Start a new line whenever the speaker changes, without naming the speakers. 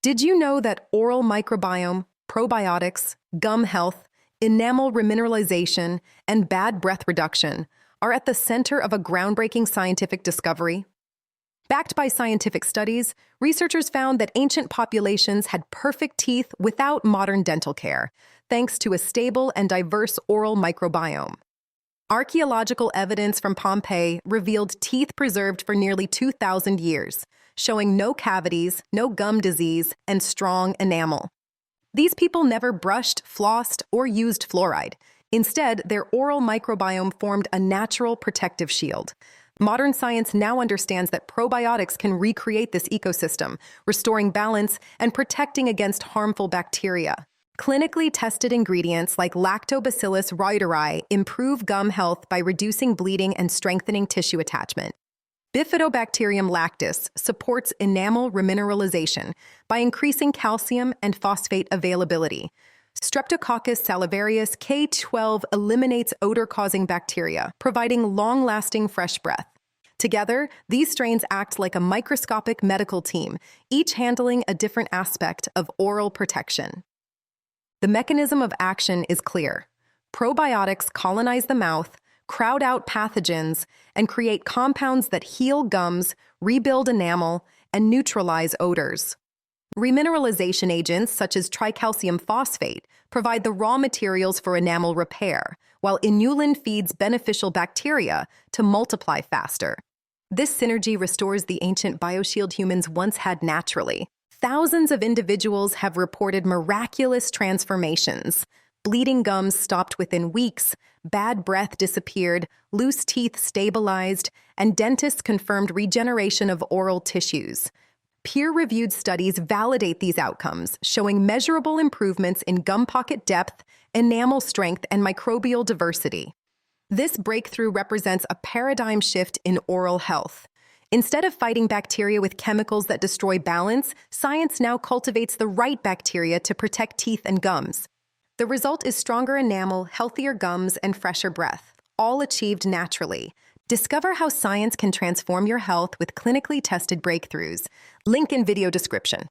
Did you know that oral microbiome, probiotics, gum health, enamel remineralization, and bad breath reduction are at the center of a groundbreaking scientific discovery? Backed by scientific studies, researchers found that ancient populations had perfect teeth without modern dental care, thanks to a stable and diverse oral microbiome. Archaeological evidence from Pompeii revealed teeth preserved for nearly 2,000 years, showing no cavities, no gum disease, and strong enamel. These people never brushed, flossed, or used fluoride. Instead, their oral microbiome formed a natural protective shield. Modern science now understands that probiotics can recreate this ecosystem, restoring balance and protecting against harmful bacteria. Clinically tested ingredients like Lactobacillus reuteri improve gum health by reducing bleeding and strengthening tissue attachment. Bifidobacterium lactis supports enamel remineralization by increasing calcium and phosphate availability. Streptococcus salivarius K12 eliminates odor-causing bacteria, providing long-lasting fresh breath. Together, these strains act like a microscopic medical team, each handling a different aspect of oral protection. The mechanism of action is clear. Probiotics colonize the mouth, crowd out pathogens, and create compounds that heal gums, rebuild enamel, and neutralize odors. Remineralization agents such as tricalcium phosphate provide the raw materials for enamel repair, while inulin feeds beneficial bacteria to multiply faster. This synergy restores the ancient bioshield humans once had naturally. Thousands of individuals have reported miraculous transformations. Bleeding gums stopped within weeks, bad breath disappeared, loose teeth stabilized, and dentists confirmed regeneration of oral tissues. Peer-reviewed studies validate these outcomes, showing measurable improvements in gum pocket depth, enamel strength, and microbial diversity. This breakthrough represents a paradigm shift in oral health. Instead of fighting bacteria with chemicals that destroy balance, science now cultivates the right bacteria to protect teeth and gums. The result is stronger enamel, healthier gums, and fresher breath, all achieved naturally. Discover how science can transform your health with clinically tested breakthroughs. Link in video description.